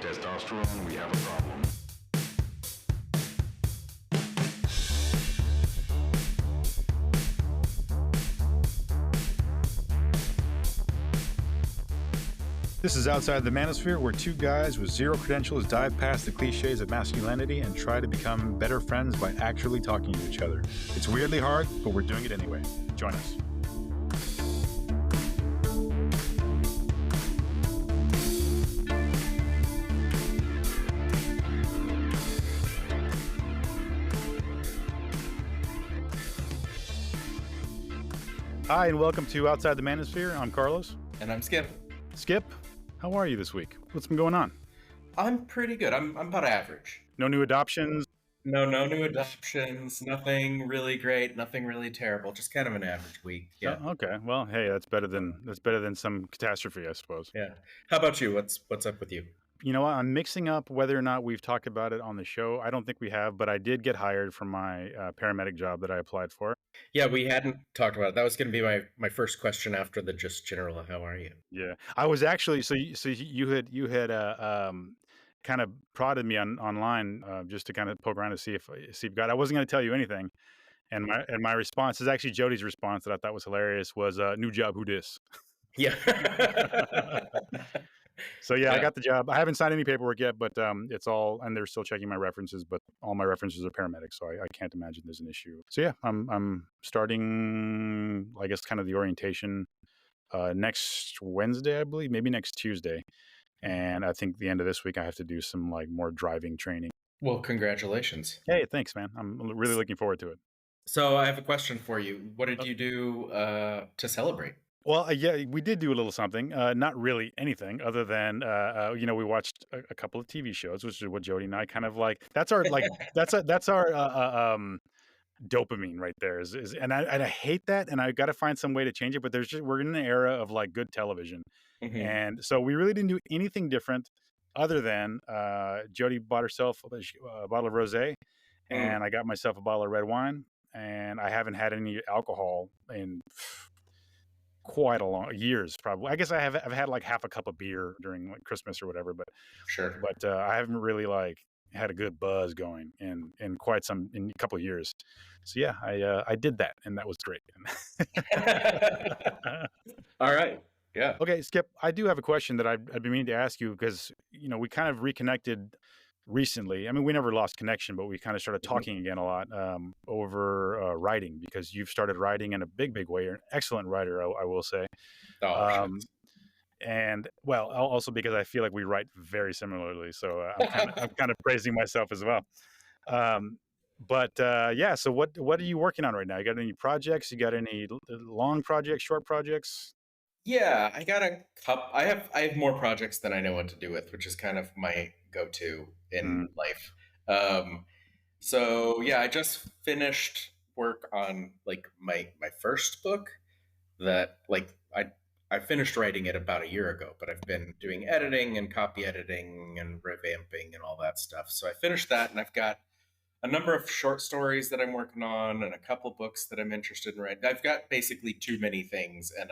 Testosterone, we have a problem. This is Outside the Manosphere, where two guys with zero credentials dive past the cliches of masculinity and try to become better friends by actually talking to each other. It's weirdly hard, but we're doing it anyway. Join us. Hi, and welcome to Outside the Manosphere. I'm Carlos. And I'm Skip. Skip, how are you this week? What's been going on? I'm pretty good. I'm about average. No new adoptions? No new adoptions. Nothing really great. Nothing really terrible. Just kind of an average week. Yeah. Oh, okay. Well, hey, that's better than some catastrophe, I suppose. Yeah. How about you? What's up with you? You know what? I'm mixing up whether or not we've talked about it on the show. I don't think we have, but I did get hired for my paramedic job that I applied for. Yeah, we hadn't talked about it. That was going to be my first question after the just general. How are you? Yeah, I was actually you had kind of prodded me online just to kind of poke around to see if you've got. I wasn't going to tell you anything, and my response is actually Jody's response that I thought was hilarious was new job, who dis? Yeah. So yeah, I got the job. I haven't signed any paperwork yet, but it's all, and they're still checking my references, but all my references are paramedics, so I can't imagine there's an issue. So yeah, I'm starting, I guess, kind of the orientation next Wednesday, I believe, maybe next Tuesday, and I think the end of this week I have to do some like more driving training. Well, congratulations. Hey, thanks, man. I'm really looking forward to it. So I have a question for you. What did you do to celebrate? Well, yeah, we did do a little something. Not really anything other than, we watched a couple of TV shows, which is what Jody and I kind of like. That's our like. that's our dopamine right there. And I hate that, and I got to find some way to change it. But we're in an era of like good television, and so we really didn't do anything different other than Jody bought herself a bottle of rosé, and I got myself a bottle of red wine, and I haven't had any alcohol in quite a long years, probably. I guess I've had like half a cup of beer during like Christmas or whatever, but Sure. but I haven't really like had a good buzz going in a couple of years. So yeah, I did that, and that was great. All right. Yeah. Okay, Skip, I do have a question that I'd been meaning to ask you because we kind of reconnected recently. I mean, we never lost connection, but we kind of started talking again a lot over writing, because you've started writing in a big way. You're an excellent writer, I will say. Oh, and well, also because I feel like we write very similarly, so I'm kind of praising myself as well. Yeah, so what are you working on right now? You got any projects? You got any long projects, short projects? Yeah, I got a cup. I have more projects than I know what to do with, which is kind of my go-to in life. So yeah, I just finished work on like my first book that like I finished writing it about a year ago, but I've been doing editing and copy editing and revamping and all that stuff. So I finished that, and I've got a number of short stories that I'm working on and a couple books that I'm interested in writing. I've got basically too many things, and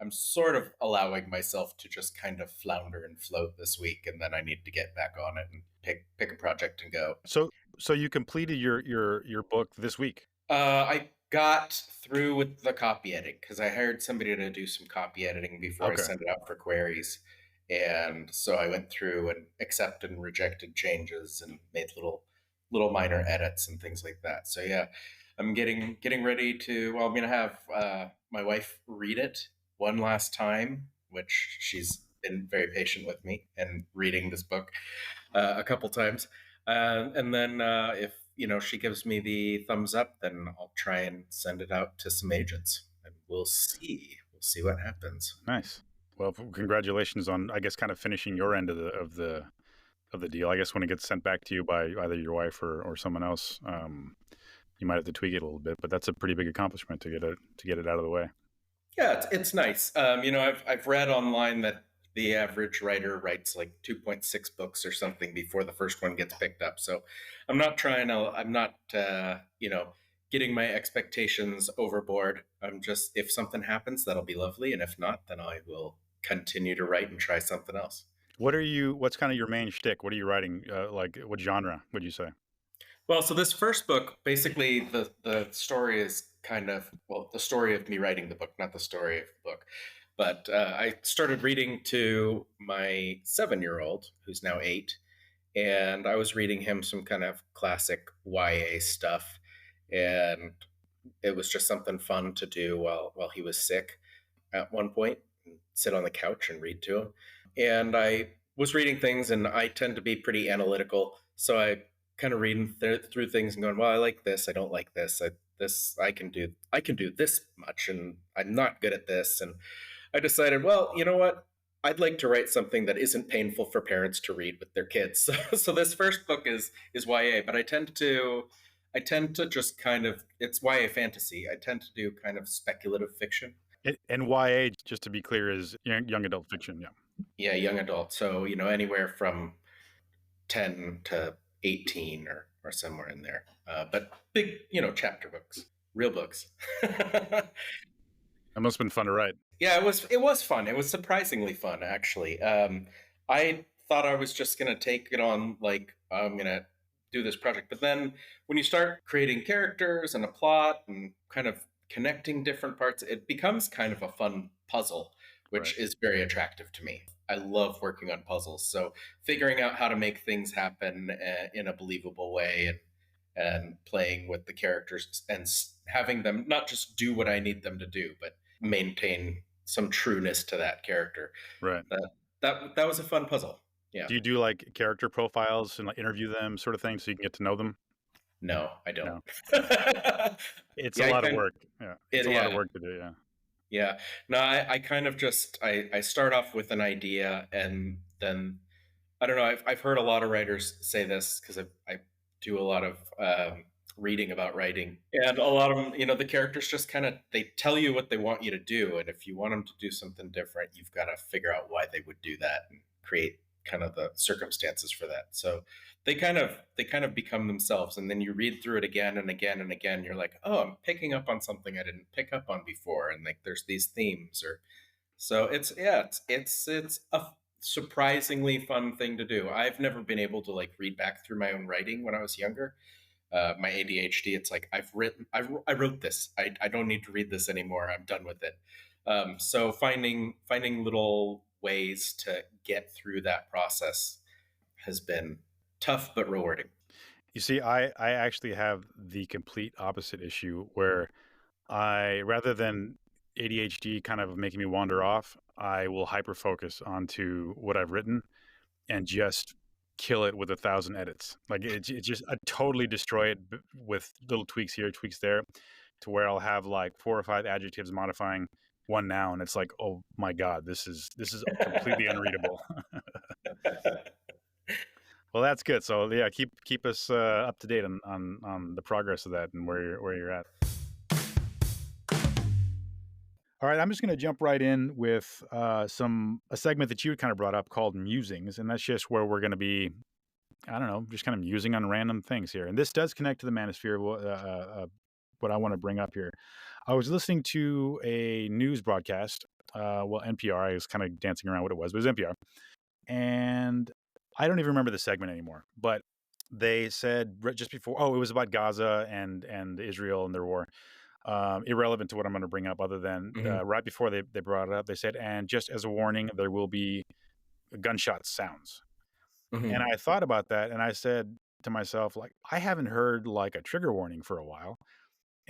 I'm sort of allowing myself to just kind of flounder and float this week, and then I need to get back on it and pick a project and go. So you completed your book this week? I got through with the copy edit because I hired somebody to do some copy editing before I sent it out for queries. And so I went through and accepted and rejected changes and made little minor edits and things like that. So yeah, I'm getting ready to. Well, I'm gonna have my wife read it one last time, which she's been very patient with me and reading this book a couple times. And then if she gives me the thumbs up, then I'll try and send it out to some agents, and we'll see what happens. Nice. Well, congratulations on, I guess, kind of finishing your end of the deal. I guess when it gets sent back to you by either your wife or someone else, you might have to tweak it a little bit, but that's a pretty big accomplishment to get it out of the way. Yeah, it's nice. I've read online that the average writer writes like 2.6 books or something before the first one gets picked up. So I'm not getting my expectations overboard. I'm just, if something happens, that'll be lovely. And if not, then I will continue to write and try something else. What's kind of your main shtick? What are you writing? Like, what genre would you say? Well, so this first book, basically, the story is kind of, well, the story of me writing the book, not the story of the book. But I started reading to my 7-year-old, who's now 8, and I was reading him some kind of classic YA stuff, and it was just something fun to do while he was sick at one point, sit on the couch and read to him. And I was reading things, and I tend to be pretty analytical, so I kind of reading through things and going, well, I like this, I don't like this, I can do this much, and I'm not good at this. And I decided, well, you know what? I'd like to write something that isn't painful for parents to read with their kids. So this first book is YA, but I tend to just kind of, it's YA fantasy. I tend to do kind of speculative fiction. And YA, just to be clear, is young adult fiction. Yeah. Yeah, young adult. So, anywhere from 10 to 18 or somewhere in there. But big, chapter books, real books. It must have been fun to write. Yeah, it was fun. It was surprisingly fun, actually. I thought I was just gonna take it on like I'm gonna do this project, but then when you start creating characters and a plot and kind of connecting different parts, it becomes kind of a fun puzzle, which Right. is very attractive to me. I love working on puzzles, so figuring out how to make things happen in a believable way and playing with the characters and having them not just do what I need them to do, but maintain some trueness to that character. Right. That was a fun puzzle. Yeah. Do you do like character profiles and like interview them, sort of thing, so you can get to know them? No, I don't. No. It's a Yeah, lot of work. Yeah. It's a lot of yeah, work to do. Yeah. yeah. No, I kind of just I start off with an idea, and then I don't know. I've heard a lot of writers say this because I do a lot of reading about writing, and a lot of them, the characters just kind of they tell you what they want you to do, and if you want them to do something different, you've got to figure out why they would do that and create kind of the circumstances for that. So they kind of become themselves, and then you read through it again and again and again. You're like, oh, I'm picking up on something I didn't pick up on before, and like there's these themes or so it's a surprisingly fun thing to do. I've never been able to like read back through my own writing when I was younger. My ADHD, it's like I wrote this. I don't need to read this anymore. I'm done with it. So finding little ways to get through that process has been tough but rewarding. You see, I actually have the complete opposite issue where I, rather than ADHD kind of making me wander off, I will hyper focus onto what I've written and just kill it with 1,000 edits. Like it just I totally destroy it with little tweaks here, tweaks there, to where I'll have like 4 or 5 adjectives modifying one noun. It's like, oh my god, this is completely unreadable. Well, that's good. So yeah, keep us up to date on the progress of that and where you're at. All right, I'm just going to jump right in with a segment that you kind of brought up called musings, and that's just where we're going to be, I don't know, just kind of musing on random things here. And this does connect to the manosphere. What I want to bring up here, I was listening to a news broadcast. NPR. I was kind of dancing around what it was, but it was NPR, and I don't even remember the segment anymore. But they said just before, oh, it was about Gaza and Israel and their war. Irrelevant to what I'm going to bring up, other than right before they brought it up, they said, and just as a warning, there will be gunshot sounds. Mm-hmm. And I thought about that, and I said to myself, like, I haven't heard like a trigger warning for a while.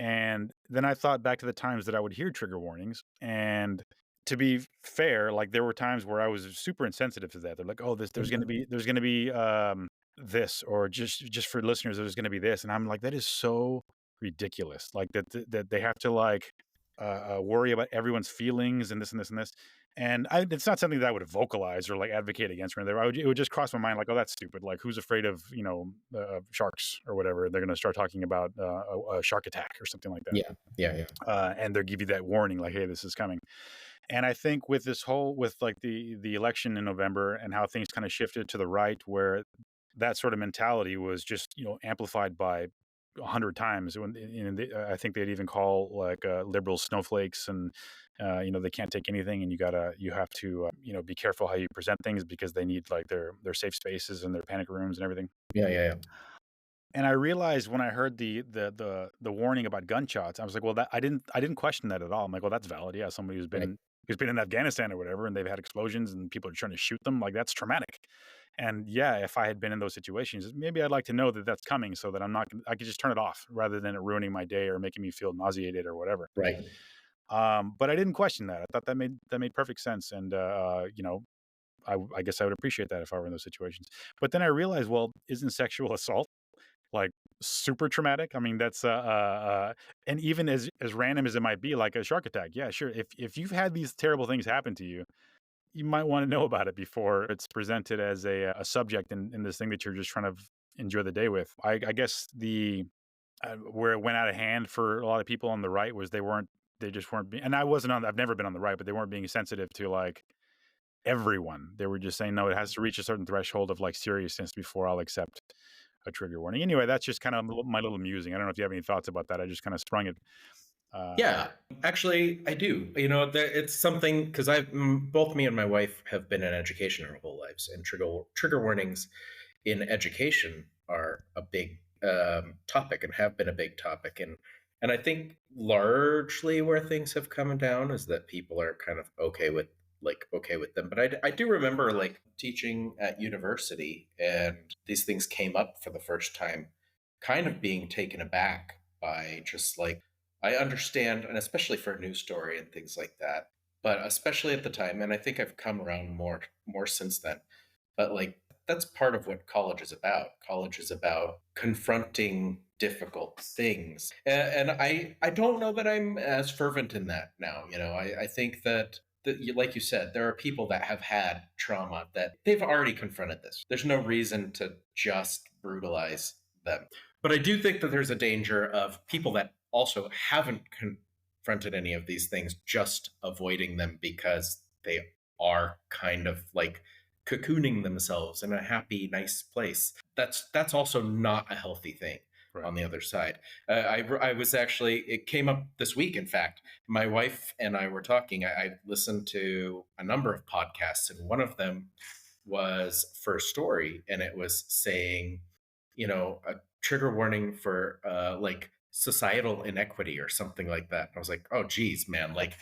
And then I thought back to the times that I would hear trigger warnings. And to be fair, like there were times where I was super insensitive to that. They're like, oh, there's going to be this, or just for listeners, there's going to be this. And I'm like, that is so ridiculous. Like that they have to like worry about everyone's feelings and this and this and this. And it's not something that I would vocalize or like advocate against or anything. It would just cross my mind like, oh, that's stupid. Like, who's afraid of sharks or whatever? They're going to start talking about a shark attack or something like that. Yeah. And they'll give you that warning, like, hey, this is coming. And I think with like the election in November and how things kind of shifted to the right, where that sort of mentality was just amplified by 100 times. When I think they'd even call like liberals snowflakes, and they can't take anything, and you have to be careful how you present things because they need like their safe spaces and their panic rooms and everything. Yeah. And I realized when I heard the warning about gunshots, I was like, well, I didn't question that at all. I'm like, well, that's valid. Yeah, somebody Right. who's been in Afghanistan or whatever, and they've had explosions and people are trying to shoot them, like that's traumatic. And yeah, if I had been in those situations, maybe I'd like to know that that's coming so that I could just turn it off rather than it ruining my day or making me feel nauseated or whatever. Right. But I didn't question that. I thought that made perfect sense, and I guess I would appreciate that if I were in those situations. But then I realized, well, isn't sexual assault like super traumatic? I mean, that's and even as random as it might be, like a shark attack, yeah, sure. If you've had these terrible things happen to you, you might want to know about it before it's presented as a subject in this thing that you're just trying to enjoy the day with. I guess where it went out of hand for a lot of people on the right was they just weren't being, and I've never been on the right, but they weren't being sensitive to like everyone. They were just saying, no, it has to reach a certain threshold of like seriousness before I'll accept a trigger warning. Anyway, that's just kind of my little musing. I don't know if you have any thoughts about that. I just kind of sprung it. Yeah, actually, I do. It's something because both me and my wife have been in education our whole lives, and trigger warnings in education are a big topic and have been a big topic, and I think largely where things have come down is that people are kind of okay with them. But I do remember like teaching at university, and these things came up for the first time, kind of being taken aback by just like I understand, and especially for a news story and things like that. But especially at the time, and I think I've come around more since then. But like that's part of what college is about. College is about confronting difficult things, and I don't know that I'm as fervent in that now. I think that. Like you said, there are people that have had trauma that they've already confronted this. There's no reason to just brutalize them. But I do think that there's a danger of people that also haven't confronted any of these things just avoiding them because they are kind of like cocooning themselves in a happy, nice place. That's also not a healthy thing. Right. On the other side, I was actually, it came up this week. In fact, my wife and I were talking. I listened to a number of podcasts, and one of them was First Story, and it was saying, a trigger warning for like societal inequity or something like that. And I was like, oh geez, man, like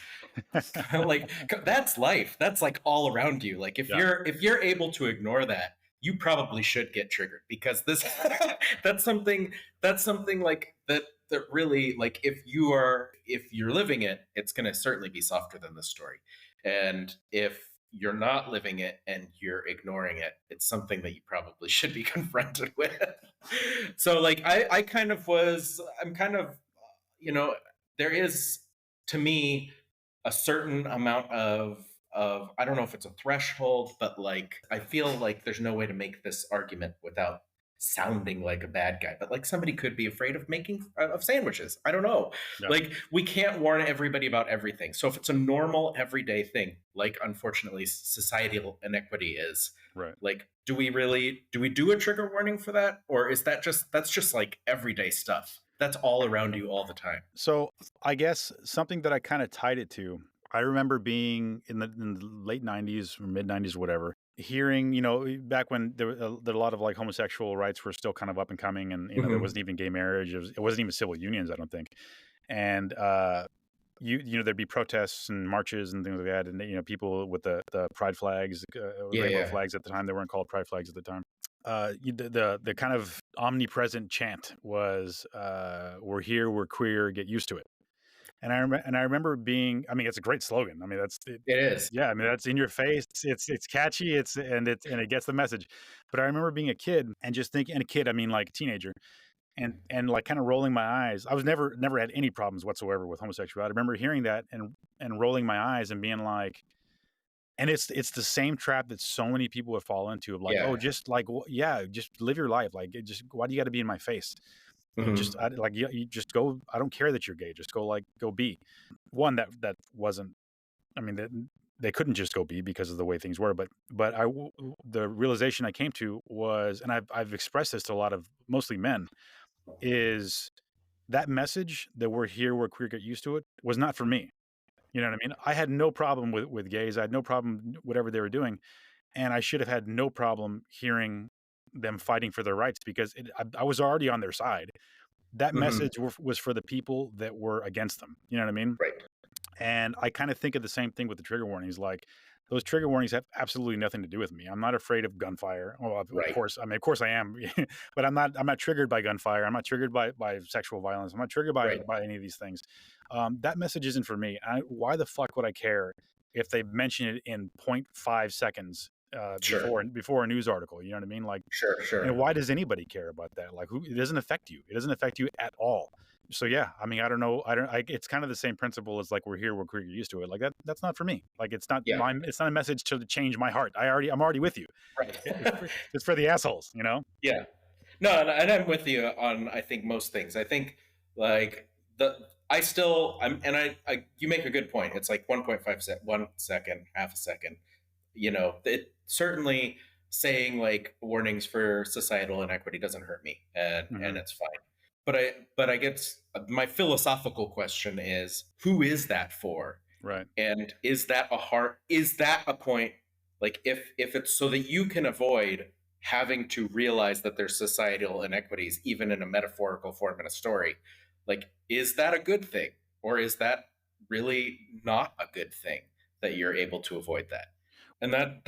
like that's life. That's like all around you. Like if you're able to ignore that, you probably should get triggered because this that's something like that really, like if you're living it, it's going to certainly be softer than this story. And if you're not living it and you're ignoring it, it's something that you probably should be confronted with. So like I'm kind of, there is to me a certain amount of I don't know if it's a threshold, but like I feel like there's no way to make this argument without sounding like a bad guy. But like somebody could be afraid of making of sandwiches. I don't know. Yeah. Like we can't warn everybody about everything. So if it's a normal everyday thing, like unfortunately societal inequity is, right? Like do we do a trigger warning for that, or is that's just like everyday stuff that's all around you all the time? So I guess something that I kind of tied it to, I remember being in the late 90s or mid 90s, whatever, hearing, back when there were a lot of like homosexual rights were still kind of up and coming, and there wasn't even gay marriage. It wasn't even civil unions, I don't think. And there'd be protests and marches and things like that, and people with the pride flags, rainbow flags at the time. They weren't called pride flags at the time. The kind of omnipresent chant was, "We're here, we're queer, get used to it." And I remember being, I mean, it's a great slogan. I mean, it is. Yeah, I mean, that's in your face. It's catchy. And it gets the message. But I remember being a kid and just thinking, and a kid, I mean, like a teenager, and like kind of rolling my eyes. I was never had any problems whatsoever with homosexuality. I remember hearing that and rolling my eyes and being like, and it's the same trap that so many people would fall into of like, oh, just like, just live your life. Like, why do you got to be in my face? You just go. I don't care that you're gay. Just go be. One that wasn't. I mean, they couldn't just go be because of the way things were. But the realization I came to was, and I've expressed this to a lot of mostly men, is that message that we're here, we're queer, get used to it, was not for me. You know what I mean? I had no problem with gays. I had no problem whatever they were doing, and I should have had no problem hearing them fighting for their rights because I was already on their side. That Hmm. message was for the people that were against them. You know what I mean? Right. And I kind of think of the same thing with the trigger warnings. Like those trigger warnings have absolutely nothing to do with me. I'm not afraid of gunfire. Well, of Right. course, I mean, of course I am, but I'm not triggered by gunfire. I'm not triggered by sexual violence. I'm not triggered Right. by any of these things. That message isn't for me. Why the fuck would I care if they mention it in 0.5 seconds Sure. before a news article? You know what I mean? Like, Sure. and Sure. why does anybody care about that? Like, who? It doesn't affect you. It doesn't affect you at all. So yeah, I mean, I don't know. I don't. It's kind of the same principle as like we're here, we're queer, you're used to it. Like that. That's not for me. Like it's not Yeah. my. It's not a message to change my heart. I'm already with you. Right. It's for the assholes. You know. Yeah. No, and I'm with you on I think most things. I think like the I still I'm and I you make a good point. It's like 1.5 1 second, half a second. It certainly saying like warnings for societal inequity doesn't hurt me, and Hmm. it's fine. But I guess my philosophical question is, who is that for? Right. And is that a point, like if it's so that you can avoid having to realize that there's societal inequities even in a metaphorical form in a story, like is that a good thing, or is that really not a good thing that you're able to avoid that? And that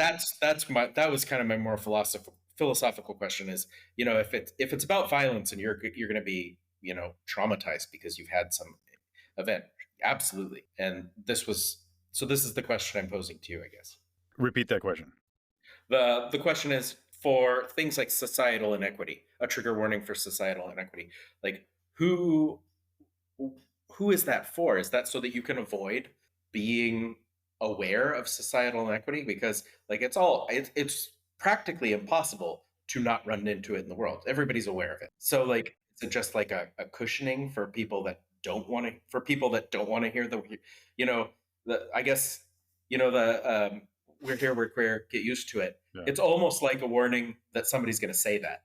was kind of my more philosophical question is, if it's about violence and you're going to be, traumatized because you've had some event. Absolutely. And this is the question I'm posing to you, I guess. Repeat that question. The question is for things like societal inequity, a trigger warning for societal inequity. Like who who is that for? Is that so that you can avoid being aware of societal inequity? Because like it's practically impossible to not run into it in the world. Everybody's aware of it. So like is it just like a cushioning for people that don't want to hear you know I guess the we're here, we're queer, get used to it. Yeah. It's almost like a warning that somebody's going to say that,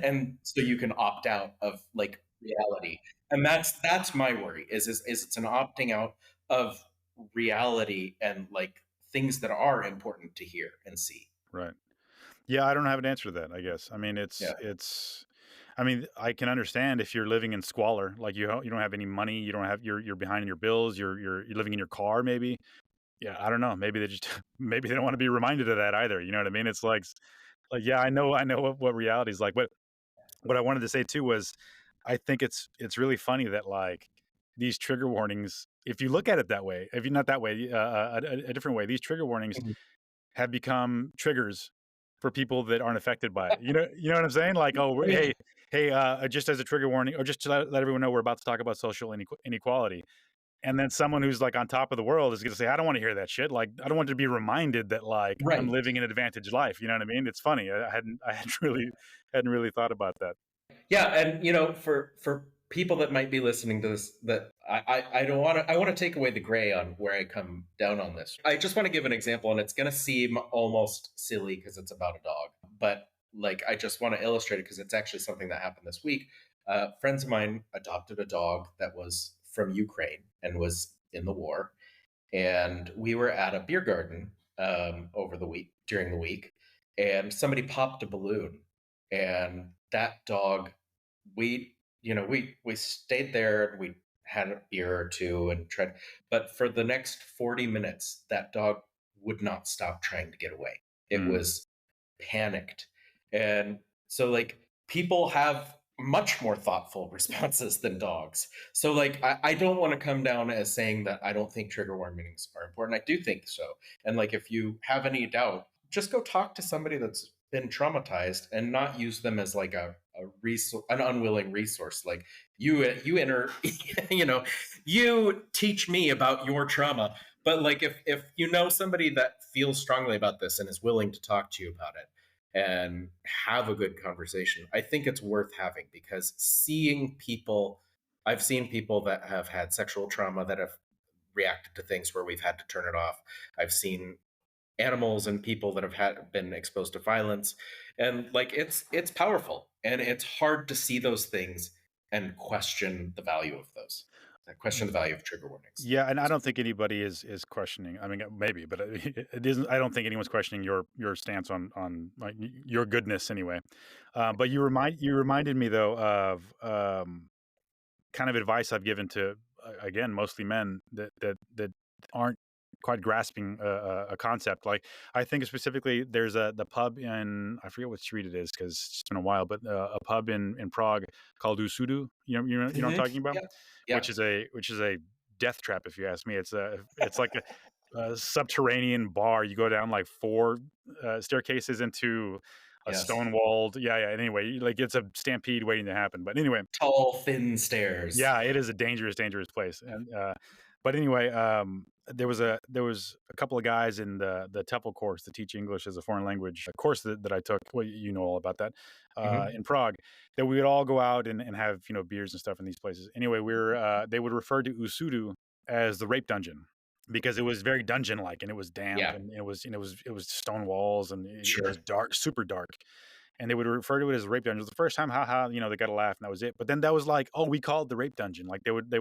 and so you can opt out of like reality. And that's my worry is it's an opting out of reality and like things that are important to hear and see. Right. Yeah. I don't have an answer to that. I guess. I mean, Yeah. it's. I mean, I can understand if you're living in squalor, like you don't have any money, you don't have you're behind in your bills, you're living in your car, maybe. Yeah, I don't know. Maybe they just maybe they don't want to be reminded of that either. You know what I mean? It's like yeah, I know what reality is like. But what I wanted to say too was I think it's really funny that like these trigger warnings, if you look at it that way, if you're not that way, a different way, these trigger warnings Mhm. have become triggers for people that aren't affected by it. You know what I'm saying? Like, oh, I mean, hey, just as a trigger warning, or just to let everyone know we're about to talk about social inequality. And then someone who's like on top of the world is going to say, I don't want to hear that shit. Like, I don't want to be reminded that like I'm right. living an advantaged life. You know what I mean? It's funny. I hadn't really thought about that. Yeah, and for people that might be listening to this, that I don't want to I want to take away the gray on where I come down on this. I just want to give an example, and it's going to seem almost silly because it's about a dog, but like I just want to illustrate it because it's actually something that happened this week. Friends of mine adopted a dog that was from Ukraine and was in the war, and we were at a beer garden over the week during the week, and somebody popped a balloon, and that dog, we stayed there and we had a beer or two and tried, but for the next 40 minutes that dog would not stop trying to get away. It Mm, was panicked. And so like people have much more thoughtful responses than dogs. So like I don't want to come down as saying that I don't think trigger warnings are important. I do think so. And like if you have any doubt, just go talk to somebody that's been traumatized and not use them as like a resource, an unwilling resource. Like you enter, you teach me about your trauma. But like if you know somebody that feels strongly about this and is willing to talk to you about it and have a good conversation, I think it's worth having, because I've seen people that have had sexual trauma that have reacted to things where we've had to turn it off. I've seen animals and people that have been exposed to violence, and like it's powerful, and it's hard to see those things and question the value of those, question the value of trigger warnings. Yeah, and I don't think anybody is questioning. I mean, maybe, but it isn't. I don't think anyone's questioning your stance on like your goodness anyway. But you reminded me though of kind of advice I've given to again mostly men that aren't quite grasping a concept. Like I think specifically, there's the pub in, I forget what street it is because it's been a while, but a pub in Prague called Usudu. You know what I'm talking about, Yeah, yeah, which is a death trap if you ask me. It's like a subterranean bar. You go down like four staircases into a yes. stone walled, yeah. Anyway, like it's a stampede waiting to happen. But anyway, Tall, thin stairs. yeah, it is a dangerous place. And but anyway, there was a couple of guys in the TEFL course to teach English as a foreign language, a course that I took. Well, you know all about that Hmm. in Prague. That we would all go out and have beers and stuff in these places. Anyway, they would refer to Usudu as the rape dungeon because it was very dungeon like and it was damp Yeah, and it was stone walls and it was sure. dark, super dark, and they would refer to it as a rape dungeon. It was the first time, haha, they got a laugh, and that was it. But then that was like, oh, we call it the rape dungeon. Like they would,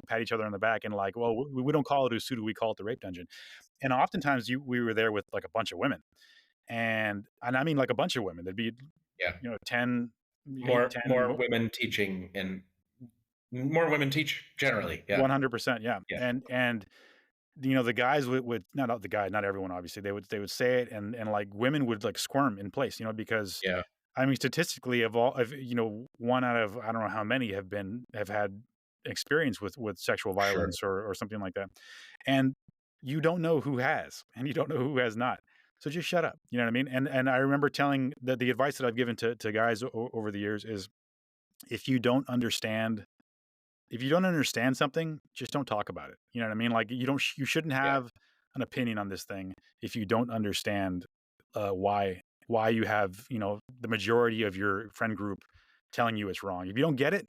pat each other on the back and like, well, we don't call it Usudu, we call it the rape dungeon. And oftentimes we were there with like a bunch of women, and I mean like a bunch of women. There'd be, Yeah, 10, 8, more 10, more women teaching, and more women teach generally. Yeah, 100%, yeah. yeah, And the guys would not the guy, not everyone obviously. They would say it, and like women would like squirm in place, because yeah. I mean, statistically, of one out of I don't know how many have had experience with sexual Sure. violence or something like that, and you don't know who has, and you don't know who has not. So just shut up. You know what I mean? And I remember telling the advice that I've given to guys over the years is if you don't understand if you don't understand something, just don't talk about it. You know what I mean? Like you shouldn't Yeah, have an opinion on this thing if you don't understand why you have the majority of your friend group telling you it's wrong. If you don't get it,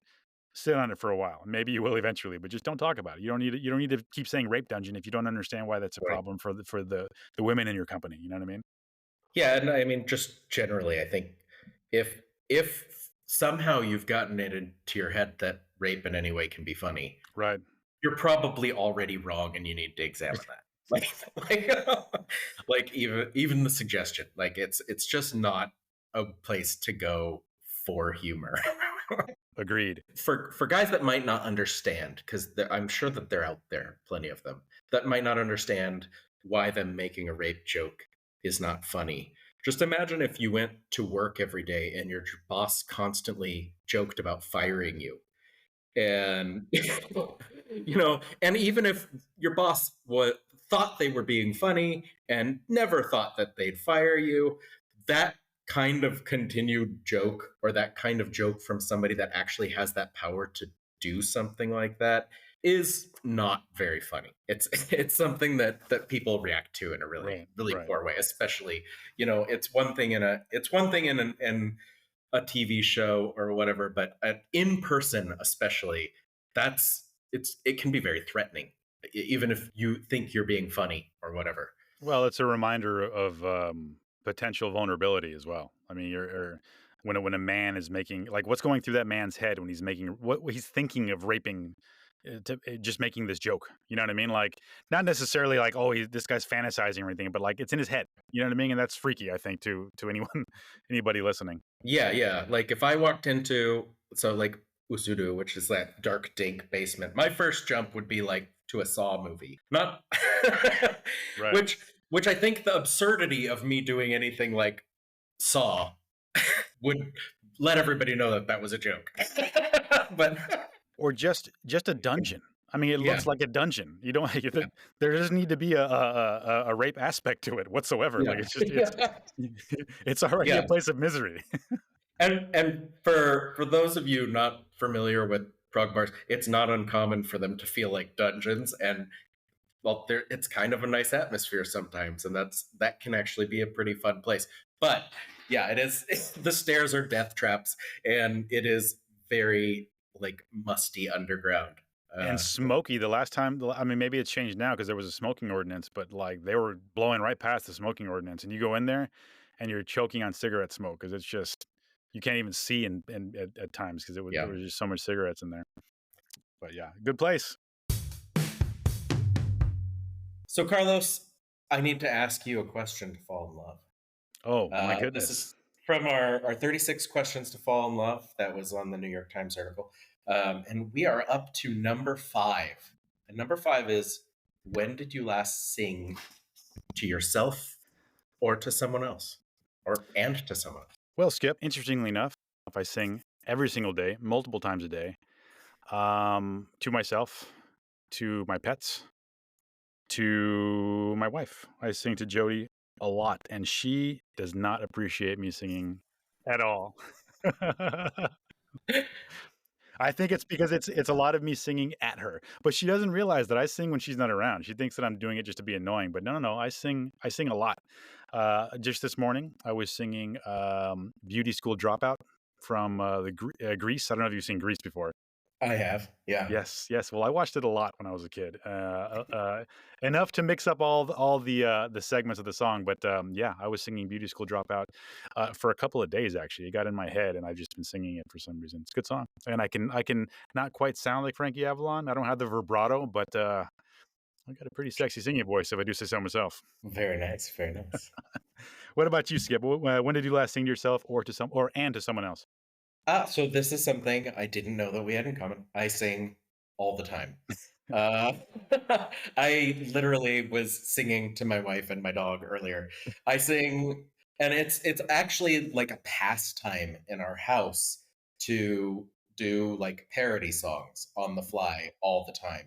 sit on it for a while. Maybe you will eventually, but just don't talk about it. You don't need to keep saying rape dungeon if you don't understand why that's a right. problem for the women in your company. You know what I mean? Yeah, and I mean, just generally, I think if somehow you've gotten it into your head that rape in any way can be funny, Right. you're probably already wrong, and you need to examine that. Like, like even the suggestion, like it's just not a place to go for humor. Agreed. For guys that might not understand, because I'm sure that they're out there, plenty of them that might not understand why them making a rape joke is not funny. Just imagine if you went to work every day and your boss constantly joked about firing you, and and even if your boss thought they were being funny and never thought that they'd fire you, that kind of continued joke, or that kind of joke from somebody that actually has that power to do something like that, is not very funny. It's something that people react to in a really Right. really Right. poor way, especially, it's one thing in a TV show or whatever, but in person, especially, it can be very threatening, even if you think you're being funny or whatever. Well, it's a reminder of potential vulnerability as well. I mean, when a man is making like what's going through that man's head when he's making what he's thinking of raping, just making this joke. You know what I mean? Like not necessarily like this guy's fantasizing or anything, but like it's in his head. You know what I mean? And that's freaky, I think, to anyone anybody listening. Yeah, yeah. Like if I walked into, so like Usudu, which is that dark, dank basement, my first jump would be like to a Saw movie. Not Right. which which I think the absurdity of me doing anything like Saw would let everybody know that that was a joke. But Or just a dungeon. I mean, it yeah, looks like a dungeon. You don't yeah, there doesn't need to be a rape aspect to it whatsoever. yeah, Like it's just yeah, it's already a yeah. place of misery. And for those of you not familiar with prog bars, it's not uncommon for them to feel like dungeons, and well, it's kind of a nice atmosphere sometimes, and that can actually be a pretty fun place. But yeah, it is. The stairs are death traps, and it is very like musty underground. And smoky, the last time, I mean, maybe it's changed now because there was a smoking ordinance, but like they were blowing right past the smoking ordinance, and you go in there and you're choking on cigarette smoke because it's just you can't even see at times because there was just so much cigarettes in there. But yeah, good place. So, Carlos, I need to ask you a question to fall in love. Oh my This goodness. is from our 36 questions to fall in love. That was on the New York Times article. And we are up to number 5. And number 5 is, when did you last sing to yourself or to someone else? And to someone else? Well, Skip, interestingly enough, I sing every single day, multiple times a day, to myself, to my pets, to my wife. I sing to Jody a lot, and she does not appreciate me singing at all. I think it's because it's a lot of me singing at her, but she doesn't realize that I sing when she's not around. She thinks that I'm doing it just to be annoying, but no, I sing a lot. Just this morning, I was singing "Beauty School Dropout" from Grease. I don't know if you've seen Grease before. I have, yeah. Yes. Well, I watched it a lot when I was a kid, enough to mix up all the segments of the song. But yeah, I was singing "Beauty School Dropout" for a couple of days. Actually, it got in my head, and I've just been singing it for some reason. It's a good song, and I can not quite sound like Frankie Avalon. I don't have the vibrato, but I got a pretty sexy singing voice, if I do say so myself. Very nice, very nice. What about you, Skip? When did you last sing to yourself, or to someone else? So this is something I didn't know that we had in common. I sing all the time. Uh, I literally was singing to my wife and my dog earlier. I sing, and it's actually like a pastime in our house to do like parody songs on the fly all the time.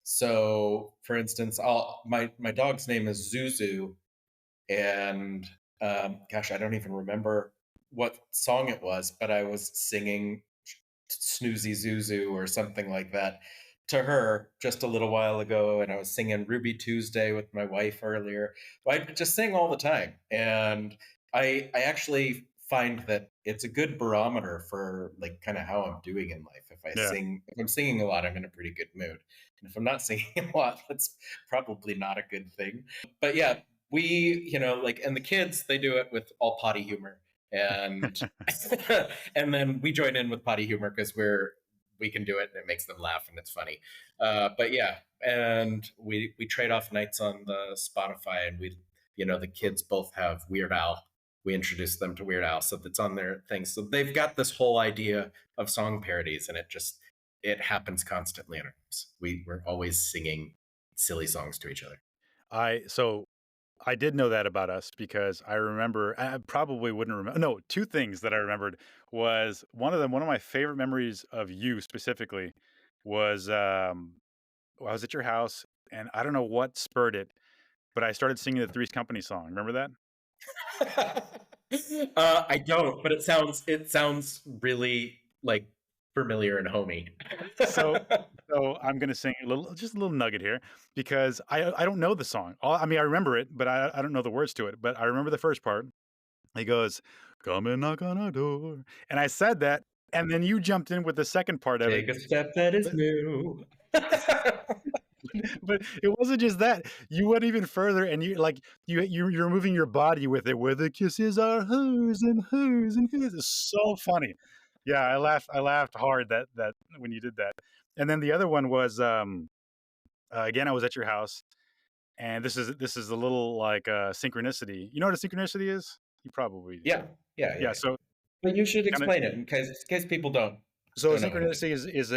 So, for instance, my dog's name is Zuzu, and gosh, I don't even remember what song it was, but I was singing Snoozy Zuzu or something like that to her just a little while ago, and I was singing Ruby Tuesday with my wife earlier. I just sing all the time, and I actually find that it's a good barometer for like kind of how I'm doing in life. Yeah. If I'm singing a lot, I'm in a pretty good mood, and if I'm not singing a lot, that's probably not a good thing. But yeah, like, and the kids, they do it with all potty humor, and and then we join in with potty humor because we can do it and it makes them laugh and it's funny. But yeah, and we trade off nights on the Spotify, and the kids both have Weird Al. We introduced them to Weird Al, so that's on their thing. So they've got this whole idea of song parodies, and it happens constantly in our house. We're always singing silly songs to each other. I did know that about us because I remember, I probably wouldn't remember. No, two things that I remembered was one of them. One of my favorite memories of you specifically was I was at your house, and I don't know what spurred it, but I started singing the Three's Company song. Remember that? I don't, but it sounds really like familiar and homey. So I'm gonna sing just a little nugget here because I don't know the song. I mean, I remember it, but I don't know the words to it. But I remember the first part. He goes, "Come and knock on our door," and I said that, and then you jumped in with the second part of it. Take a step that is new. But it wasn't just that. You went even further, and you're moving your body with it. Where the kisses are hers and hers and hers. It's so funny. Yeah, I laughed hard that when you did that. And then the other one was again, I was at your house, and this is a little like synchronicity. You know what a synchronicity is? You probably do. Yeah. So But you should kinda, explain it in case people don't. so a Don't know what it is. synchronicity is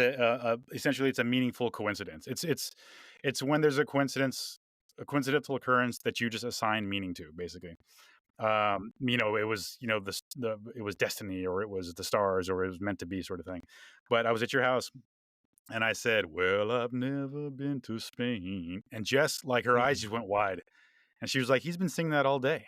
essentially it's a meaningful coincidence. It's when there's a coincidental occurrence that you just assign meaning to, basically. It was it was destiny, or it was the stars, or it was meant to be, sort of thing. But I was at your house, and I said, "Well, I've never been to Spain," and just like her eyes just went wide, and she was like, "He's been singing that all day."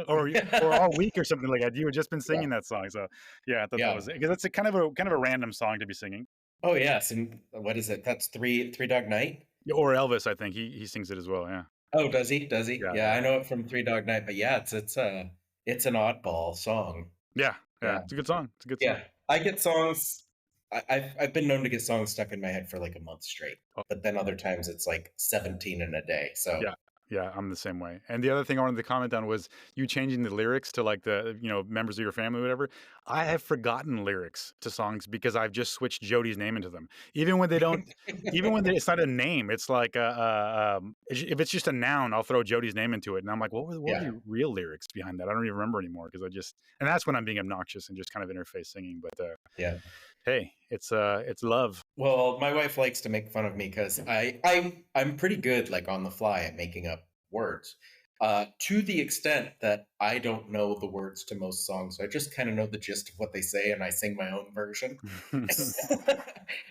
or all week or something like that. You had just been Yeah. singing that song, so yeah, I thought that Yeah. was because it's a kind of a random song to be singing. Oh yes, and what is it? That's Three Dog Night. Or Elvis, I think he sings it as well. Yeah, Oh, does he? Does he? yeah, Yeah, yeah, I know it from Three Dog Night, but yeah, it's an oddball song. yeah, yeah. Yeah. It's a good song. It's a good song. Yeah. I get songs I've been known to get songs stuck in my head for like a month straight, Oh, but then other times it's like 17 in a day. So yeah. Yeah, I'm the same way. And the other thing I wanted to comment on was you changing the lyrics to like the, members of your family or whatever. I have forgotten lyrics to songs because I've just switched Jody's name into them. Even when they don't, even when it's not a name, it's like if it's just a noun, I'll throw Jody's name into it, and I'm like, what were yeah, the real lyrics behind that? I don't even remember anymore because and that's when I'm being obnoxious and just kind of interface singing. But yeah. hey, it's love. Well, my wife likes to make fun of me because I'm pretty good like on the fly at making up words. To the extent that I don't know the words to most songs. I just kind of know the gist of what they say and I sing my own version.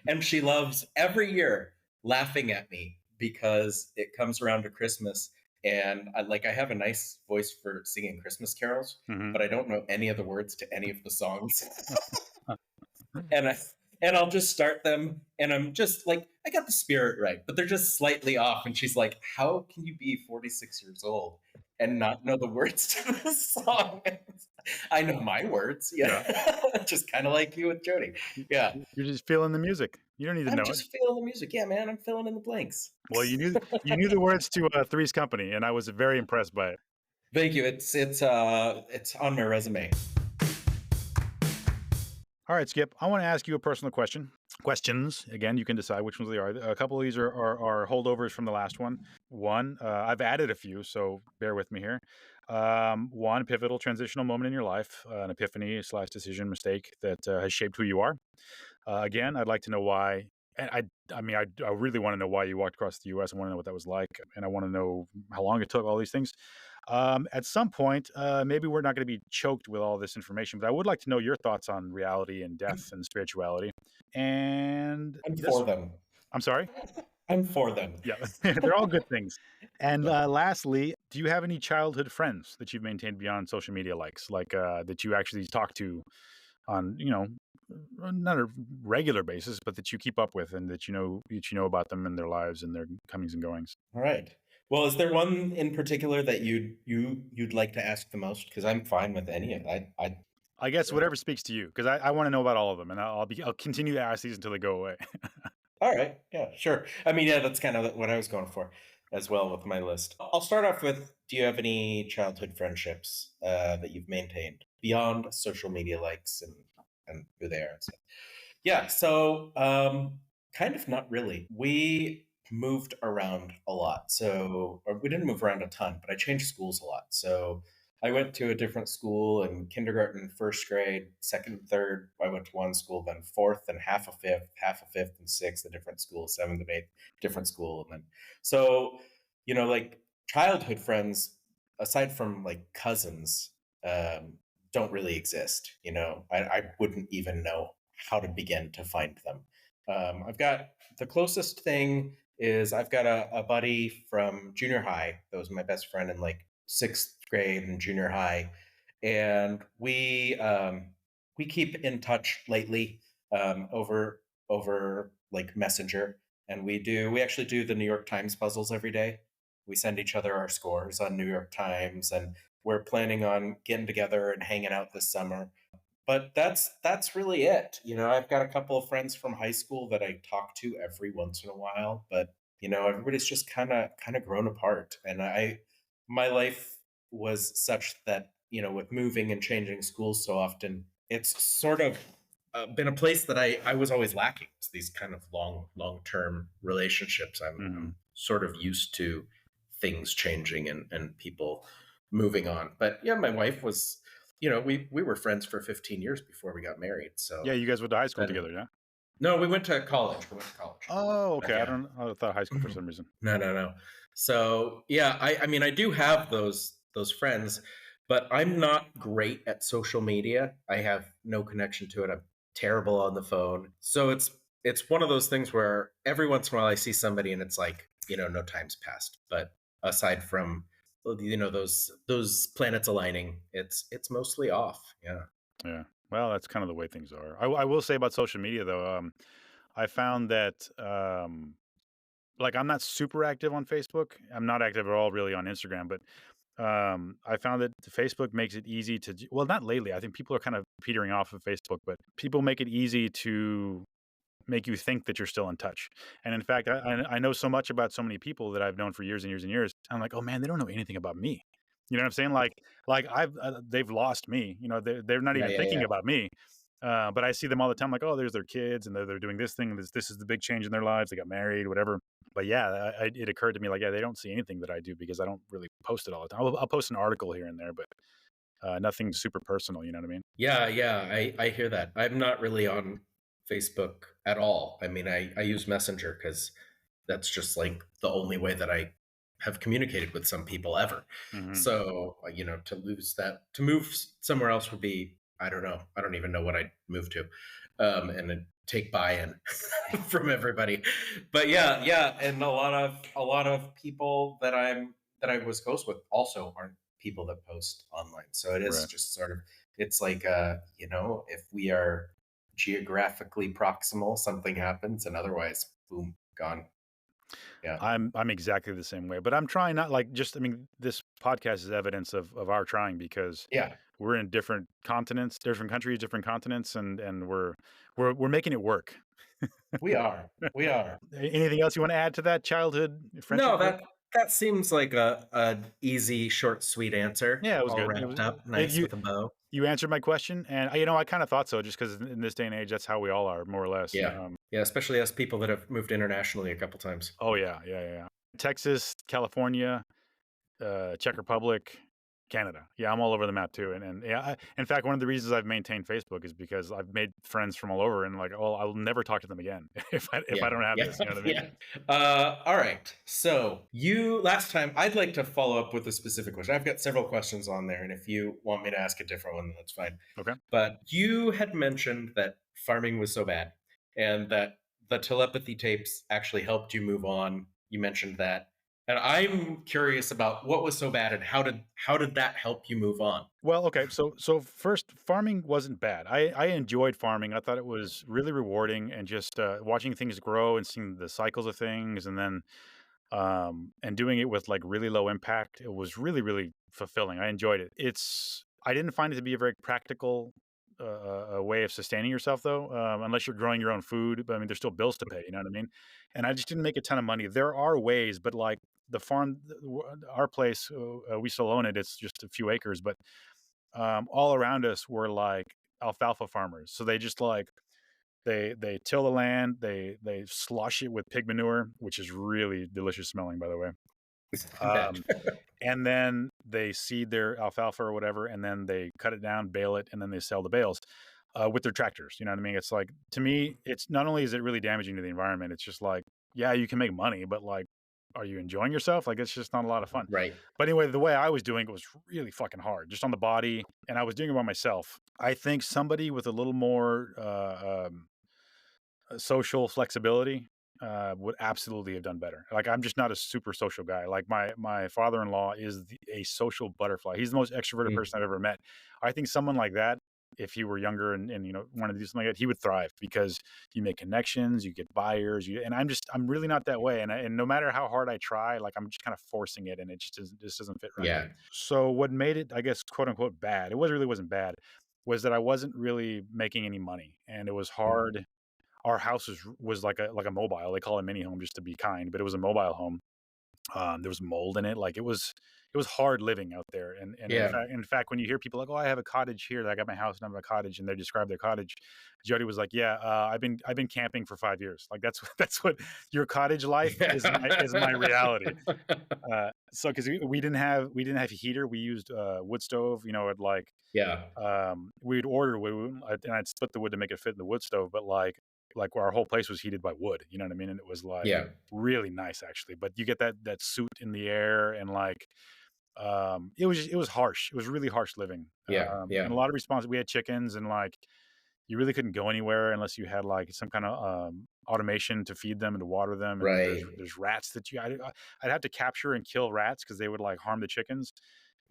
And she loves every year laughing at me because it comes around to Christmas and I have a nice voice for singing Christmas carols, Hmm. but I don't know any of the words to any of the songs. and I and I'll just start them, and I'm just like, I got the spirit right, but they're just slightly off. And she's like, "How can you be 46 years old and not know the words to this song?" I know my words, Yeah. yeah, just kind of like you with Jody, yeah. You're just feeling the music. You don't need to I'm know it. just feeling the music, yeah, man. I'm filling in the blanks. Well, you knew the words to Three's Company, and I was very impressed by it. Thank you. It's on my resume. All right, Skip. I want to ask you a personal question. Questions again. You can decide which ones they are. A couple of these are holdovers from the last one. One, I've added a few, so bear with me here. One pivotal transitional moment in your life, an epiphany slash decision mistake that has shaped who you are. Again, I'd like to know why. And I mean, I really want to know why you walked across the U.S. I want to know what that was like, and I want to know how long it took. All these things. At some point, maybe we're not going to be choked with all this information, but I would like to know your thoughts on reality and death and spirituality. And I'm this, for them. I'm sorry. I'm for them. Yeah, they're all good things. And Yeah. lastly, do you have any childhood friends that you've maintained beyond social media likes, like that you actually talk to on, not a regular basis, but that you keep up with and that you know about them and their lives and their comings and goings? All right. Well, is there one in particular that you'd like to ask the most? Because I'm fine with any of that. I guess whatever speaks to you, because I want to know about all of them, and I'll continue to ask these until they go away. All right. Yeah, sure. I mean, yeah, that's kind of what I was going for as well with my list. I'll start off with, do you have any childhood friendships that you've maintained beyond social media likes and who they are and stuff? Yeah, so kind of not really. We moved around a lot. So, or we didn't move around a ton, but I changed schools a lot. So I went to a different school in kindergarten, first grade, second, third. I went to one school, then fourth, and half a fifth, and sixth, a different school, seventh and eighth, different school. And then, so, like childhood friends, aside from like cousins, um, don't really exist. I wouldn't even know how to begin to find them. I've got the closest thing is I've got a buddy from junior high that was my best friend in like sixth grade and junior high, and we keep in touch lately over like Messenger, and we actually do the New York Times puzzles every day. We send each other our scores on New York Times, and we're planning on getting together and hanging out this summer, but that's really it. I've got a couple of friends from high school that I talk to every once in a while, but everybody's just kind of grown apart. And my life was such that with moving and changing schools so often, it's sort of been a place that I was always lacking. It's these kind of long-term relationships. I'm Hmm. sort of used to things changing and people moving on. But yeah, my wife was, we were friends for 15 years before we got married. Yeah, So you guys went to high school then, together, yeah? no, we went to college. We went to college. Oh, But okay. yeah. I thought high school for some reason. No, no, no. So yeah, I mean, I do have those friends, but I'm not great at social media. I have no connection to it. I'm terrible on the phone. So it's one of those things where every once in a while I see somebody and it's like, no time's passed. But aside from those planets aligning, it's mostly off. Yeah. Yeah. Well, that's kind of the way things are. I will say about social media though, I found that like I'm not super active on Facebook. I'm not active at all really on Instagram, but I found that Facebook makes it easy to, well, not lately. I think people are kind of petering off of Facebook, but people make it easy to make you think that you're still in touch. And in fact, I know so much about so many people that I've known for years and years and years. I'm like, oh man, they don't know anything about me. You know what I'm saying? Like they've lost me. You know, they're not Yeah, even yeah, thinking yeah. about me. But I see them all the time. Like, oh, there's their kids, and they're doing this thing. This is the big change in their lives. They got married, whatever. But yeah, it occurred to me like, yeah, they don't see anything that I do because I don't really post it all the time. I'll post an article here and there, but nothing super personal. You know what I mean? Yeah, yeah, I hear that. I'm not really on Facebook at all. I mean, I use Messenger because that's just like the only way that I have communicated with some people ever. Hmm. So, to lose that, to move somewhere else would be, I don't know. I don't even know what I'd move to. And then take buy-in from everybody. But yeah, yeah, and a lot of people that I was close with also aren't people that post online. So it is Right. just sort of, it's like, if we are geographically proximal, something happens, and otherwise, boom, gone. Yeah, I'm exactly the same way, but I'm trying not like just. I mean, this podcast is evidence of our trying because yeah, we're in different continents, different countries, different continents, and we're making it work. we are, we are. Anything else you want to add to that childhood friendship No, joke? that seems like a easy, short, sweet answer, Yeah, it was all good. It was wrapped up nice you with a bow. you answered my question, and I kind of thought so, just because in this day and age, that's how we all are, more or less. Yeah, yeah, especially as people that have moved internationally a couple times. Oh yeah, yeah, yeah, yeah. Texas, California, Czech Republic, Canada. Yeah, I'm all over the map too. And yeah, in fact, one of the reasons I've maintained Facebook is because I've made friends from all over, and like, oh, I'll never talk to them again if I Yeah, don't have yeah, this. You know what I mean? yeah. All right. So you last time, I'd like to follow up with a specific question. I've got several questions on there, and if you want me to ask a different one, that's fine. Okay. But you had mentioned that farming was so bad, and that the telepathy tapes actually helped you move on. You mentioned that, and I'm curious about what was so bad, and how did that help you move on? Well, okay. So first, farming wasn't bad. I enjoyed farming. I thought it was really rewarding, and just watching things grow and seeing the cycles of things, and then and doing it with like really low impact. It was really really fulfilling. I enjoyed it. I didn't find it to be a very practical a way of sustaining yourself though, unless you're growing your own food. But I mean, there's still bills to pay. You know what I mean? And I just didn't make a ton of money. There are ways, but like the farm, our place, we still own it. It's just a few acres, but all around us were like alfalfa farmers. So they just like they till the land, they slush it with pig manure, which is really delicious smelling, by the way. I bet. Um, and then they seed their alfalfa or whatever, and then they cut it down, bale it, and then they sell the bales with their tractors. You know what I mean? It's like, to me, it's not only is it really damaging to the environment, it's just like, yeah, you can make money, but like, are you enjoying yourself? Like, it's just not a lot of fun. Right. But anyway, the way I was doing it was really fucking hard, just on the body, and I was doing it by myself. I think somebody with a little more social flexibility would absolutely have done better. Like, I'm just not a super social guy. Like, my father-in-law is a social butterfly. He's the most extroverted Mm, person I've ever met. I think someone like that, if he were younger and wanted to do something like that, he would thrive because you make connections, you get buyers, and I'm really not that way. And no matter how hard I try, like, I'm just kind of forcing it, and it just doesn't fit right. yeah. So what made it, I guess, quote unquote, bad? It really wasn't bad. Was that I wasn't really making any money, and it was Mm, hard. Our house was like a mobile. They call it a mini home just to be kind, but it was a mobile home. There was mold in it. Like, it was hard living out there. And in yeah. fact, when you hear people like, "Oh, I have a cottage here. I got my house and I have a cottage," and they describe their cottage, Jody was like, "Yeah, I've been camping for 5 years. Like, that's what your cottage life is my reality." So because we didn't have heater, we used wood stove. At like Yeah. we'd order wood, and I'd split the wood to make it fit in the wood stove, but like our whole place was heated by wood, you know what I mean? And it was like Yeah. really nice actually. But you get that soot in the air, and like it was harsh. It was really harsh living. Yeah. And Yeah. a lot of response. We had chickens, and like you really couldn't go anywhere unless you had like some kind of automation to feed them and to water them. And Right. there's rats that I'd have to capture and kill rats because they would like harm the chickens.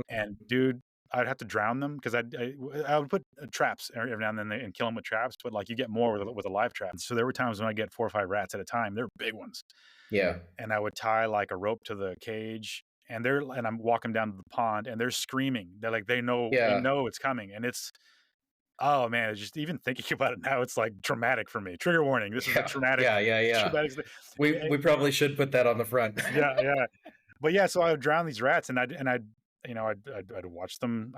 And dude, I'd have to drown them because I would put traps every now and then and kill them with traps, but like you get more with a live trap. So there were times when I get 4 or 5 rats at a time. They're big ones, Yeah. and I would tie like a rope to the cage, and I'm walking down to the pond, and they're screaming. They're like, they Yeah. know it's coming, and it's oh man, it's just even thinking about it now, it's like traumatic for me. Trigger warning. This is a Yeah. traumatic, Yeah. Yeah. Yeah. traumatic. We probably should put that on the front. Yeah, yeah. But yeah, so I would drown these rats, and I'd you know I'd watch them,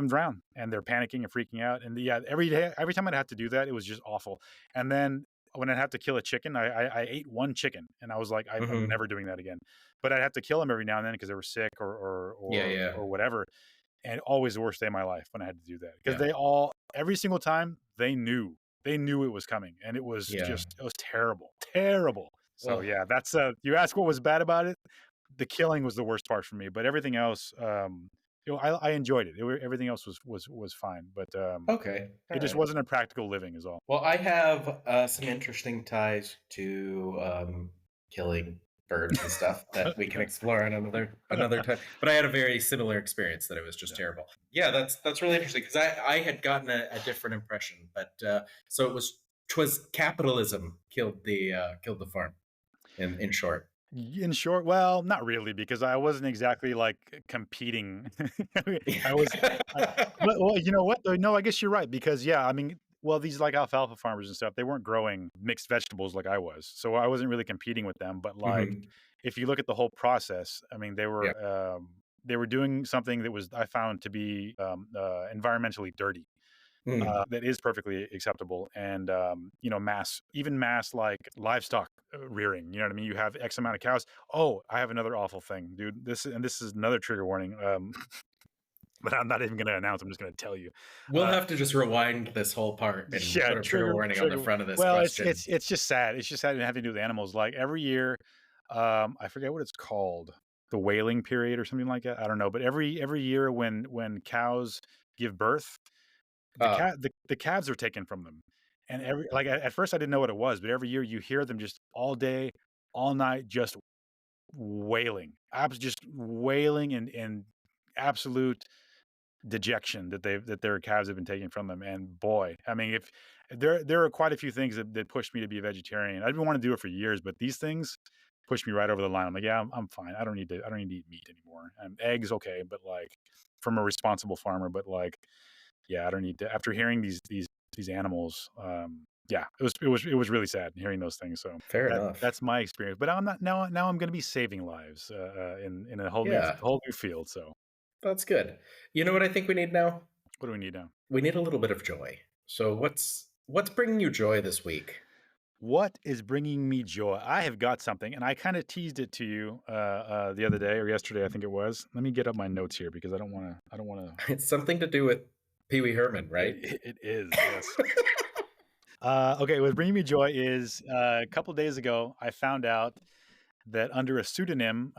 drown, and they're panicking and freaking out, and yeah, every day, every time I'd have to do that, it was just awful. And then when I'd have to kill a chicken, I ate one chicken, and I was like, I'm Hmm. never doing that again. But I'd have to kill them every now and then because they were sick Yeah. Yeah. or whatever, and always the worst day of my life when I had to do that because Yeah. they all every single time they knew it was coming, and it was Yeah. just it was terrible, terrible. So Well, yeah, that's you ask what was bad about it. The killing was the worst part for me, but everything else, you know, I enjoyed it. Everything else was fine, but okay. All it just right. wasn't a practical living, is all. Well, I have some interesting ties to killing birds and stuff that we can explore on another time. But I had a very similar experience that it was just Yeah. terrible. Yeah, that's really interesting because I had gotten a different impression, but so twas capitalism killed the farm. In short. In short, well, not really, because I wasn't exactly like competing. I was, I, well, you know what? Though? No, I guess you're right because yeah, I mean, well, these like alfalfa farmers and stuff, they weren't growing mixed vegetables like I was, so I wasn't really competing with them. But like, Hmm. if you look at the whole process, I mean, Yeah. they were doing something that was I found to be environmentally dirty. Mm. That is perfectly acceptable, and you know, mass like livestock rearing. You know what I mean? You have X amount of cows. Oh, I have another awful thing, dude. This is another trigger warning. But I'm not even going to announce. I'm just going to tell you. We'll have to just rewind this whole part and Yeah, put a trigger warning on the trigger. front of this Well, question. it's just sad. It's just sad and having to do with animals. Like every year, I forget what it's called, the whaling period or something like that. I don't know, but every year when cows give birth, Uh, the calves are taken from them, and every like at first I didn't know what it was, but every year you hear them just all day, all night, just wailing, just wailing and absolute dejection that their calves have been taken from them. And boy, I mean, if there are quite a few things that pushed me to be a vegetarian. I've been wanting to do it for years, but these things pushed me right over the line. I'm like, yeah, I'm fine. I don't need to eat meat anymore. Eggs, okay, but like from a responsible farmer, but like yeah, I don't need to. After hearing these animals, yeah, it was really sad hearing those things. So Fair enough. that's my experience. But I'm not now. I'm going to be saving lives in a Yeah, whole new field. So that's good. You know what I think we need now? what do we need now? We need a little bit of joy. So what's bringing you joy this week? What is bringing me joy? I have got something, and I kind of teased it to you the other day or yesterday, I think it was. Let me get up my notes here because I don't want to. I don't want to. It's something to do with Pee Wee Herman, right? It is yes. Okay, what's bringing me joy is a couple days ago I found out that under a pseudonym,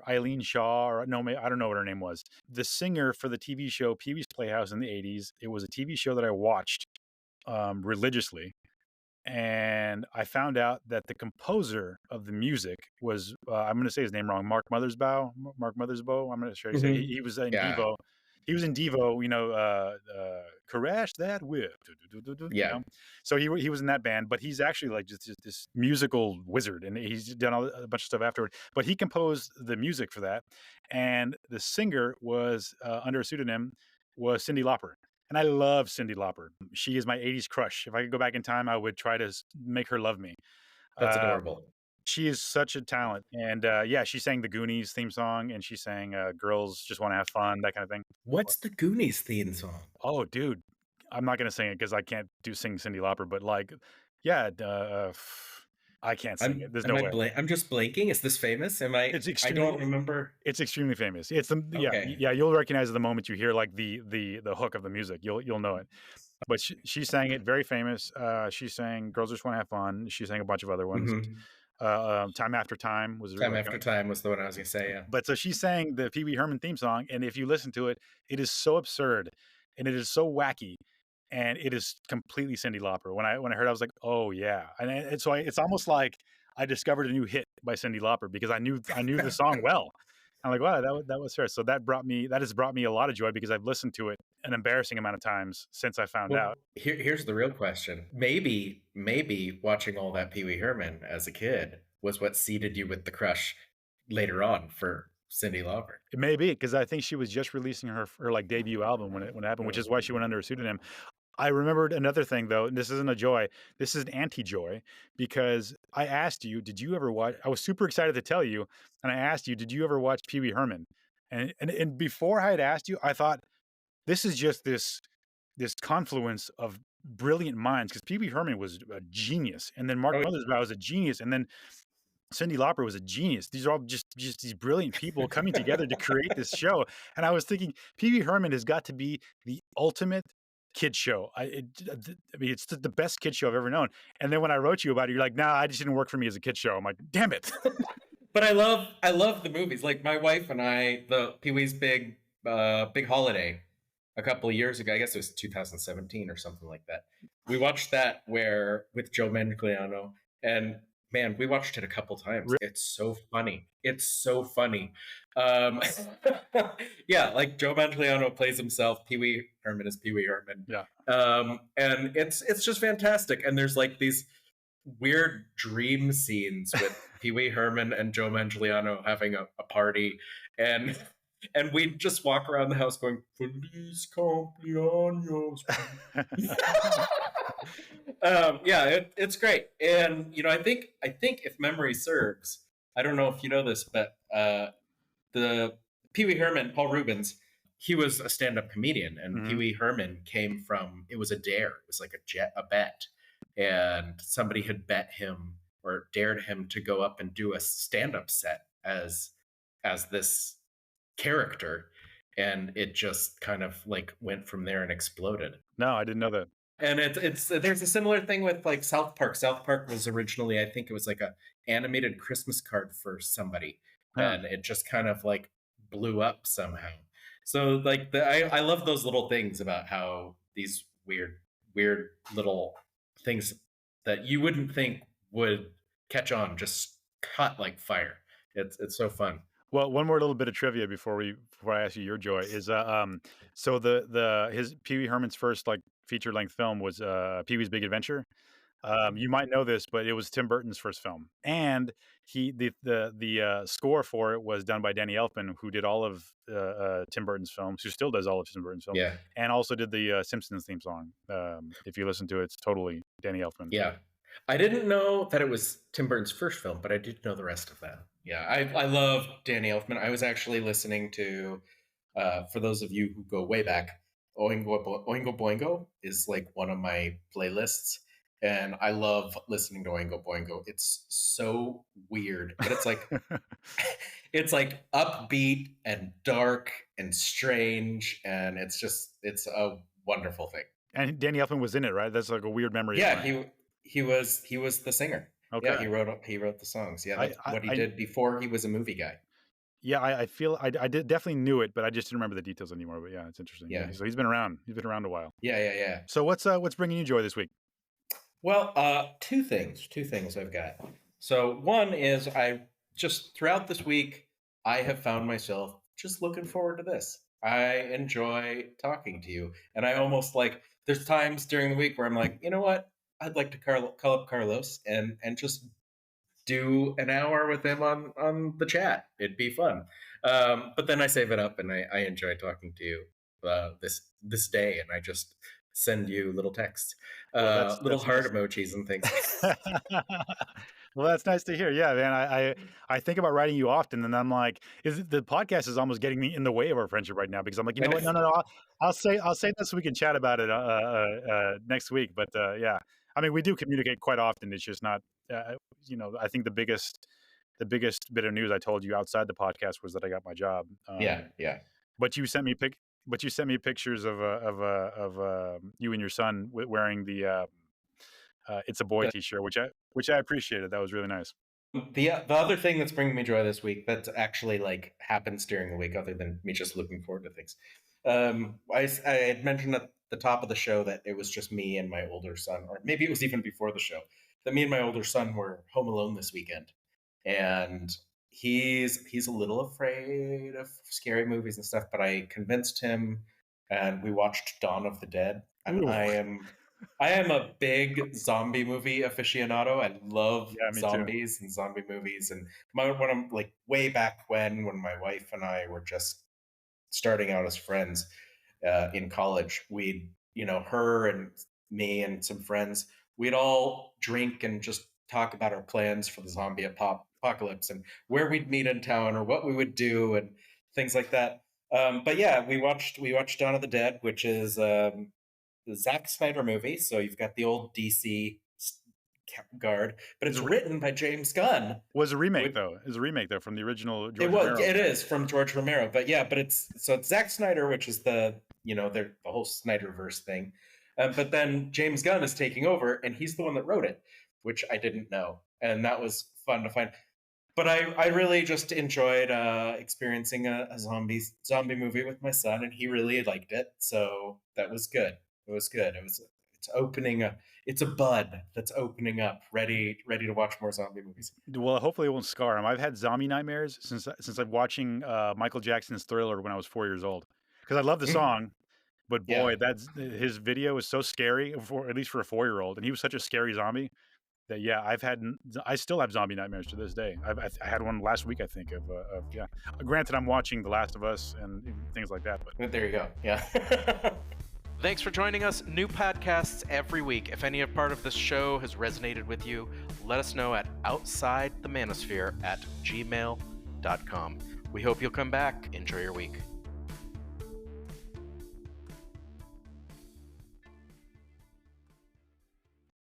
Eileen Shaw, or no, I don't know what her name was, the singer for the TV show Pee Wee's Playhouse in the 80s. It was a TV show that I watched religiously. And I found out that the composer of the music was, I'm going to say his name wrong, Mark Mothersbaugh. I'm not sure. Hmm. He was in Yeah, Devo. He was in Devo, you know, Crash That Whip, you yeah, know. So he was in that band, but he's actually like just this musical wizard, and he's done a bunch of stuff afterward. But he composed the music for that, and the singer was under a pseudonym was Cyndi Lauper. And I love Cyndi Lauper. She is my 80s crush. If I could go back in time, I would try to make her love me. that's Uh, adorable. she is such a talent. And yeah, she sang the Goonies theme song, and she sang Girls Just Want to Have Fun, that kind of thing. What's the Goonies theme song? Oh, dude. I'm not going to sing it because I can't sing Cyndi Lauper, but like, yeah, I can't sing it. There's no way. I'm just blanking. Is this famous? It's I don't remember. it's extremely famous. It's the Okay. yeah, you'll recognize it the moment you hear like the hook of the music. You'll know it. But she sang it, very famous. She sang "Girls Just Want to Have Fun." She sang a bunch of other ones. Hmm. "Time After Time" was Time like, After Time was the one I was gonna say. Yeah. but so she sang the Pee Wee Herman theme song, and if you listen to it, it is so absurd, and it is so wacky, and it is completely Cyndi Lauper. When I heard, it, I was like, oh yeah, and so it's almost like I discovered a new hit by Cyndi Lauper because I knew the song well. I'm like, wow, that was her. So that has brought me a lot of joy because I've listened to it an embarrassing amount of times since I found Well, out. here's the real question. Maybe watching all that Pee Wee Herman as a kid was what seeded you with the crush later on for Cyndi Lauper. It may be because I think she was just releasing her like debut album when it happened, which Mm. is why she went under a pseudonym. I remembered another thing though, and this isn't a joy. This is an anti-joy because I asked you, did you ever watch? I was super excited to tell you, and I asked you, did you ever watch Pee Wee Herman? And before I had asked you, I thought this is just this confluence of brilliant minds because Pee Wee Herman was a genius, and then Mark Oh, Mothersbaugh was a genius, and then Cyndi Lauper was a genius. These are all just these brilliant people coming together to create this show. And I was thinking, Pee Wee Herman has got to be the ultimate kid show. I mean, it's the best kid show I've ever known. And then when I wrote you about it, you're like, "Nah, I just didn't work for me as a kid show." I'm like, "Damn it!" but I love the movies. Like my wife and I, the Pee Wee's big holiday a couple of years ago. I guess it was 2017 or something like that. We watched that where with Joe Manganiello, and man, we watched it a couple times. It's so funny. It's so funny. Um, yeah, like Joe Manganiello plays himself. Pee Wee Herman is Pee Wee Herman. Yeah. And it's just fantastic. And there's like these weird dream scenes with Pee Wee Herman and Joe Manganiello having a party, and we just walk around the house going "Feliz cumpleaños." Yeah, it's great, and I think if memory serves, I don't know if you know this, but the Pee Wee Herman, Paul Rubens, he was a stand-up comedian, and Pee Wee Herman came from, it was a dare, it was like a bet, and somebody had bet him or dared him to go up and do a stand-up set as this character, and it just kind of like went from there and exploded. No, I didn't know that. And it's there's a similar thing with like South Park. South Park was originally, I think it was like a animated Christmas card for somebody, Huh. and it just kind of like blew up somehow. So like I love those little things about how these weird little things that you wouldn't think would catch on just caught like fire. It's so fun. Well, one more little bit of trivia before I ask you your joy is so the his Pee Wee Herman's first like feature length film was Pee Wee's Big Adventure. You might know this, but it was Tim Burton's first film, and the score for it was done by Danny Elfman, who did all of Tim Burton's films, who still does all of Tim Burton's films, Yeah. and also did the Simpsons theme song. If you listen to it, it's totally Danny Elfman. Yeah. I didn't know that it was Tim Burton's first film, but I did know the rest of that. Yeah, I love Danny Elfman. I was actually listening to, for those of you who go way back, Oingo Boingo is like one of my playlists, and I love listening to Oingo Boingo. It's so weird, but it's like it's like upbeat and dark and strange, and it's a wonderful thing. And Danny Elfman was in it, right? That's like a weird memory. Yeah, he was the singer. Okay. Yeah, he wrote the songs. Yeah, that's what he did before he was a movie guy. Yeah, I feel I definitely knew it, but I just didn't remember the details anymore. But yeah, it's interesting. Yeah. So he's been around. He's been around a while. Yeah. So what's bringing you joy this week? Well, two things I've got. So one is I just throughout this week, I have found myself just looking forward to this. I enjoy talking to you, and I almost like there's times during the week where I'm like, you know what, I'd like to call up Carlos and just do an hour with him on the chat. It'd be fun. But then I save it up, and I enjoy talking to you this day, and I just send you little texts, little heart nice. emojis and things. Well, that's nice to hear. Yeah, man. I think about writing you often, and I'm like, the podcast is almost getting me in the way of our friendship right now because I'm like, you know what? No. I'll say this so we can chat about it next week. But yeah, I mean, we do communicate quite often. It's just not, I think the biggest bit of news I told you outside the podcast was that I got my job. Yeah. But you sent me pictures of you and your son wearing the "It's a Boy" T-shirt, which I appreciated. That was really nice. The other thing that's bringing me joy this week that actually like happens during the week, other than me just looking forward to things. I had mentioned at the top of the show that it was just me and my older son, or maybe it was even before the show, that me and my older son were home alone this weekend, and he's a little afraid of scary movies and stuff, but I convinced him, and we watched Dawn of the Dead, and Ooh. I am I am a big zombie movie aficionado. I love Yeah, me too. zombies and zombie movies. And when I'm like way back when my wife and I were just starting out as friends in college, her and me and some friends, we'd all drink and just talk about our plans for the zombie apocalypse and where we'd meet in town or what we would do and things like that. But yeah, we watched Dawn of the Dead, which is the Zack Snyder movie. So you've got the old DC guard, but It's it's a written by James Gunn. was a remake though. It's a remake though from the original George Romero. It is from George Romero, but yeah, but it's Zack Snyder, which is the whole Snyderverse thing, but then James Gunn is taking over, and he's the one that wrote it, which I didn't know, and that was fun to find. But I really just enjoyed experiencing a zombie movie with my son, and he really liked it, so that was good. It was good. It's opening up. It's a bud that's opening up, ready to watch more zombie movies. Well, hopefully it won't scar him. I've had zombie nightmares since I'm watching Michael Jackson's Thriller when I was 4 years old. Because I love the song, but Yeah. boy, that's his video is so scary at least for a 4-year-old, and he was such a scary zombie that yeah, I still have zombie nightmares to this day. I had one last week, I think, of yeah. Granted, I'm watching The Last of Us and things like that, but There you go. Yeah. Thanks for joining us. New podcasts every week. If any part of this show has resonated with you, let us know at outsidethemanosphere@gmail.com. We hope you'll come back. Enjoy your week.